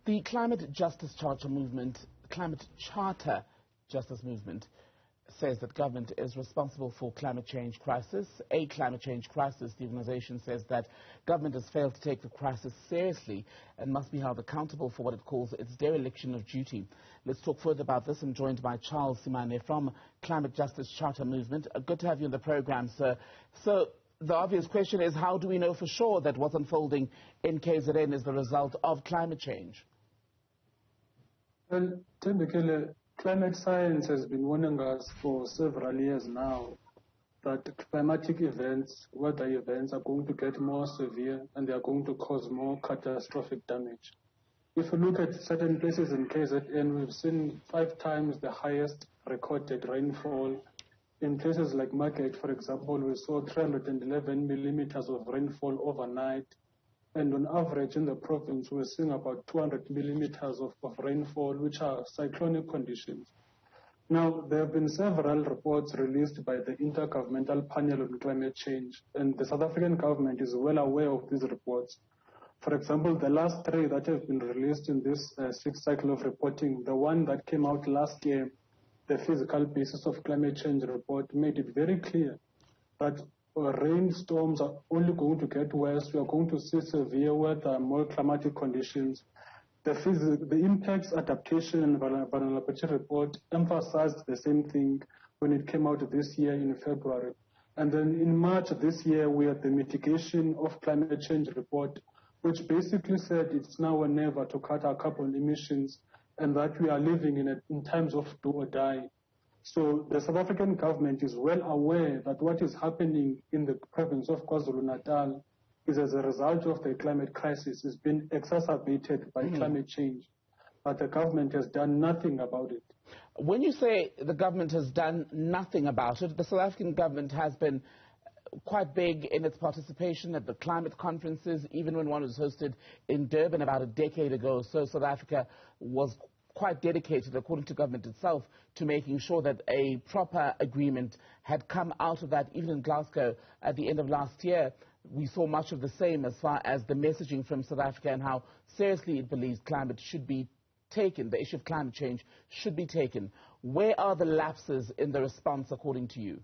The Climate Justice Charter movement, Climate Charter Justice Movement, says that government is responsible for climate change crisis. A climate change crisis, the organization says that government has failed to take the crisis seriously and must be held accountable for what it calls its dereliction of duty. Let's talk further about this. I'm joined by Charles Simane from Climate Justice Charter Movement. Good to have you on the program, sir. So the obvious question is, how do we know for sure that what's unfolding in KZN is the result of climate change? Well, typically, climate science has been warning us for several years now that climatic events, weather events, are going to get more severe and they are going to cause more catastrophic damage. If you look at certain places in KZN, we've seen 5 times the highest recorded rainfall. In places like Market, for example, we saw 311 millimeters of rainfall overnight. And on average in the province, we're seeing about 200 millimeters of rainfall, which are cyclonic conditions. Now, there have been several reports released by the Intergovernmental Panel on Climate Change, and the South African government is well aware of these reports. For example, the last 3 that have been released in this 6th cycle of reporting, the one that came out last year, the Physical Basis of Climate Change report, made it very clear that rainstorms are only going to get worse. We are going to see severe weather, more climatic conditions. The impacts, adaptation, and vulnerability report emphasized the same thing when it came out this year in February. And then in March this year, we had the mitigation of climate change report, which basically said it's now or never to cut our carbon emissions and that we are living in times of do or die. So the South African government is well aware that what is happening in the province of KwaZulu-Natal is as a result of the climate crisis. It's been exacerbated by climate change, but the government has done nothing about it. When you say the government has done nothing about it, the South African government has been quite big in its participation at the climate conferences, even when one was hosted in Durban about a decade ago. So South Africa was quite dedicated, according to government itself, to making sure that a proper agreement had come out of that. Even in Glasgow at the end of last year, we saw much of the same as far as the messaging from South Africa and how seriously it believes climate should be taken, the issue of climate change should be taken. Where are the lapses in the response, according to you?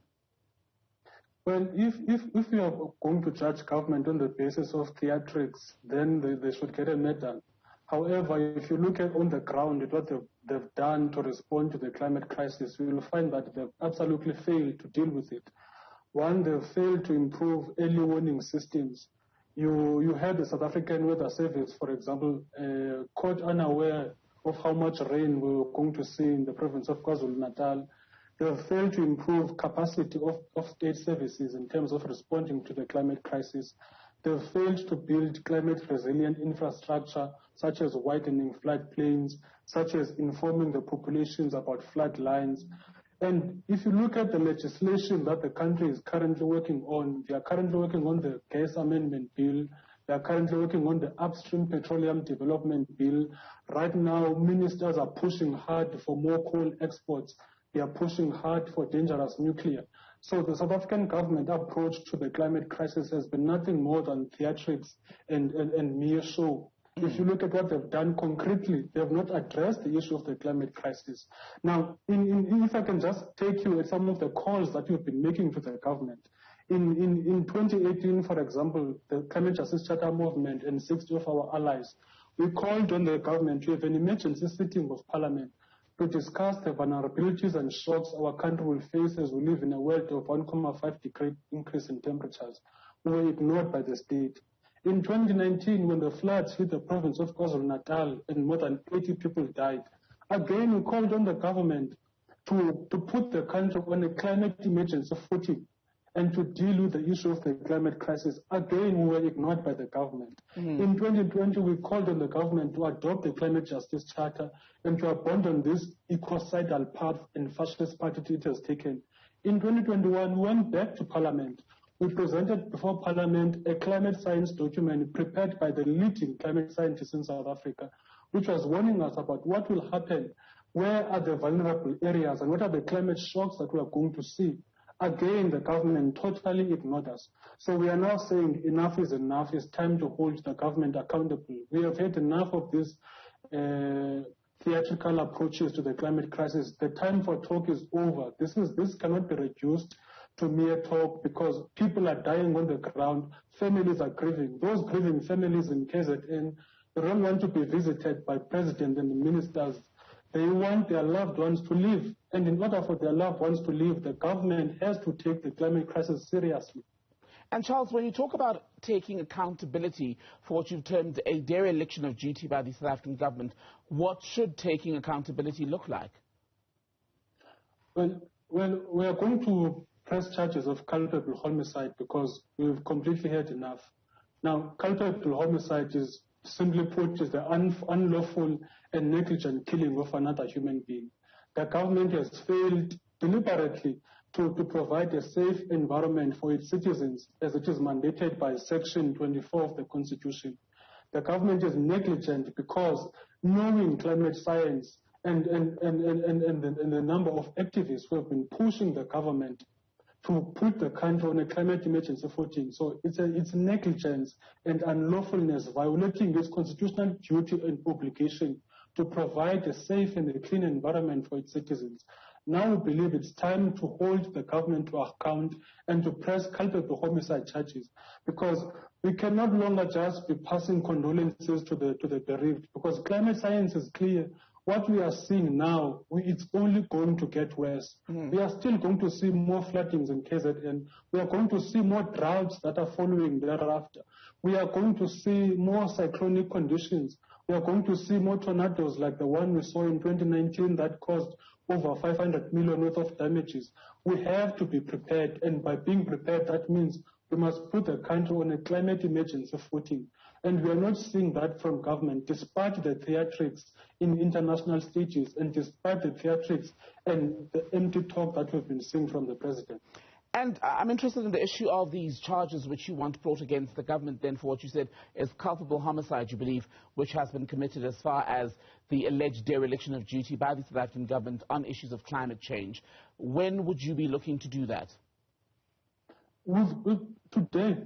Well, if we are going to judge government on the basis of theatrics, then they should get a medal. However, if you look at on the ground at what they've done to respond to the climate crisis, you will find that they've absolutely failed to deal with it. One, they've failed to improve early warning systems. You had the South African Weather Service, for example, caught unaware of how much rain we were going to see in the province of KwaZulu-Natal. They've failed to improve capacity of state services in terms of responding to the climate crisis. They've failed to build climate-resilient infrastructure, such as widening floodplains, such as informing the populations about flood lines. And if you look at the legislation that the country is currently working on, they are currently working on the Gas Amendment Bill. They are currently working on the Upstream Petroleum Development Bill. Right now, ministers are pushing hard for more coal exports. They are pushing hard for dangerous nuclear. So the South African government approach to the climate crisis has been nothing more than theatrics and mere show. If you look at what they've done concretely, they have not addressed the issue of the climate crisis. Now, if I can just take you at some of the calls that you've been making to the government. In 2018, for example, the Climate Justice Charter Movement and 60 of our allies, we called on the government to have an emergency sitting of parliament to discuss the vulnerabilities and shocks our country will face as we live in a world of 1.5 degree increase in temperatures. We were ignored by the state. In 2019, when the floods hit the province of KwaZulu-Natal and more than 80 people died, again we called on the government to put the country on a climate emergency footing and to deal with the issue of the climate crisis. Again, we were ignored by the government. In 2020, we called on the government to adopt the Climate Justice Charter and to abandon this ecocidal path and fascist path it has taken. In 2021, we went back to Parliament. We presented before Parliament a climate science document prepared by the leading climate scientists in South Africa, which was warning us about what will happen, where are the vulnerable areas, and what are the climate shocks that we are going to see. Again, the government totally ignored us. So we are now saying enough is enough. It's time to hold the government accountable. We have had enough of this theatrical approaches to the climate crisis. The time for talk is over. This cannot be reduced to mere talk, because people are dying on the ground. Families are grieving. Those grieving families in KZN, they don't want to be visited by president and the ministers. They want their loved ones to live. And in order for their loved ones to live, the government has to take the climate crisis seriously. And Charles, when you talk about taking accountability for what you've termed a dereliction of duty by the South African government, what should taking accountability look like? Well, we are going to press charges of culpable homicide because we've completely had enough. Now, culpable homicide is, simply put, is the unlawful and negligent killing of another human being. The government has failed deliberately to provide a safe environment for its citizens, as it is mandated by Section 24 of the Constitution. The government is negligent because, knowing climate science and the number of activists who have been pushing the government to put the country on a climate emergency footing. So it's negligence and unlawfulness, violating its constitutional duty and obligation to provide a safe and a clean environment for its citizens. Now we believe it's time to hold the government to account and to press culpable homicide charges, because we can no longer just be passing condolences to the bereaved, because climate science is clear. What we are seeing now, it's only going to get worse. We are still going to see more floodings in KZN. We are going to see more droughts that are following thereafter. We are going to see more cyclonic conditions. We are going to see more tornadoes like the one we saw in 2019 that caused over 500 million worth of damages. We have to be prepared, and by being prepared, that means we must put the country on a climate emergency footing. And we are not seeing that from government, despite the theatrics in international stages and despite the theatrics and the empty talk that we've been seeing from the president. And I'm interested in the issue of these charges which you want brought against the government then for what you said is culpable homicide, you believe, which has been committed as far as the alleged dereliction of duty by the South African government on issues of climate change. When would you be looking to do that? Today.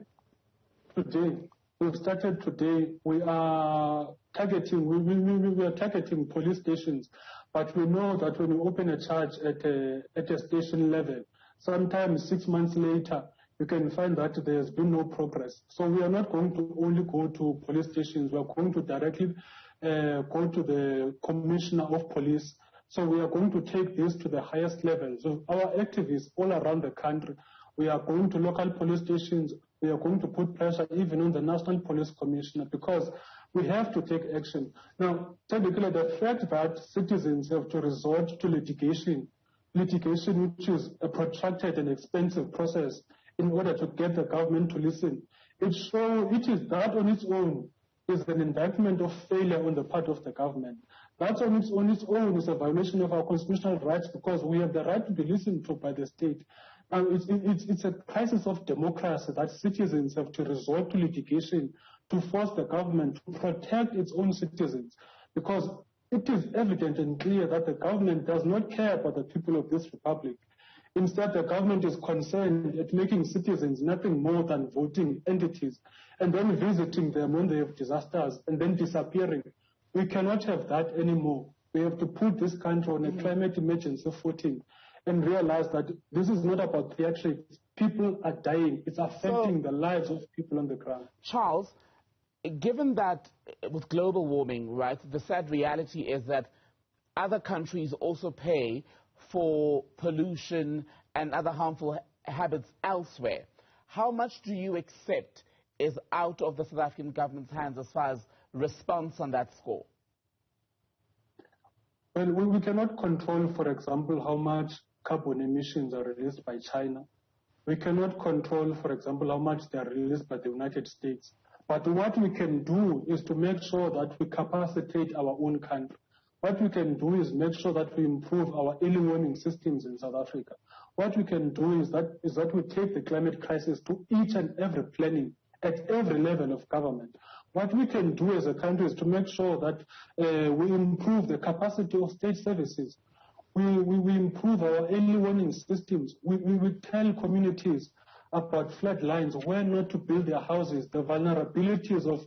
We've started today. We are targeting, we are targeting police stations, but we know that when we open a charge at a station level, sometimes 6 months later, you can find that there has been no progress. So we are not going to only go to police stations. We are going to directly go to the commissioner of police. So we are going to take this to the highest level. So our activists all around the country, we are going to local police stations. We are going to put pressure even on the National Police Commissioner, because we have to take action. Now, technically, the fact that citizens have to resort to litigation which is a protracted and expensive process in order to get the government to listen, it is that on its own is an indictment of failure on the part of the government. That on its own is a violation of our constitutional rights, because we have the right to be listened to by the state. Now, it's a crisis of democracy that citizens have to resort to litigation to force the government to protect its own citizens, because it is evident and clear that the government does not care about the people of this republic. Instead, the government is concerned at making citizens nothing more than voting entities and then visiting them when they have disasters and then disappearing. We cannot have that anymore. We have to put this country on a climate emergency footing and realize that this is not about theatrics. People are dying. It's affecting the lives of people on the ground. Charles, given that with global warming, right, the sad reality is that other countries also pay for pollution and other harmful habits elsewhere. How much do you accept is out of the South African government's hands as far as response on that score? Well, we cannot control, for example, how much carbon emissions are released by China. We cannot control, for example, how much they are released by the United States. But what we can do is to make sure that we capacitate our own country. What we can do is make sure that we improve our early warning systems in South Africa. What we can do is that we take the climate crisis to each and every planning at every level of government. What we can do as a country is to make sure that we improve the capacity of state services. We improve our early warning systems. We tell communities about floodlines, where not to build their houses, the vulnerabilities of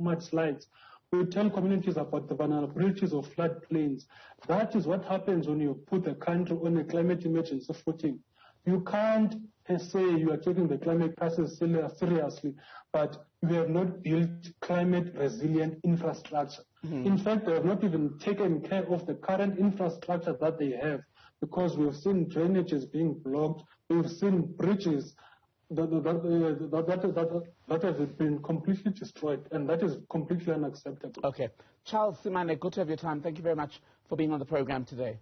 mudslides. We tell communities about the vulnerabilities of floodplains. That is what happens when you put the country on a climate emergency footing. You can't say you are taking the climate crisis seriously, but you have not built climate resilient infrastructure. In fact, they have not even taken care of the current infrastructure that they have, because we've seen drainages being blocked, we've seen bridges that have been completely destroyed, and that is completely unacceptable. Okay. Charles Simane, good to have your time. Thank you very much for being on the program today.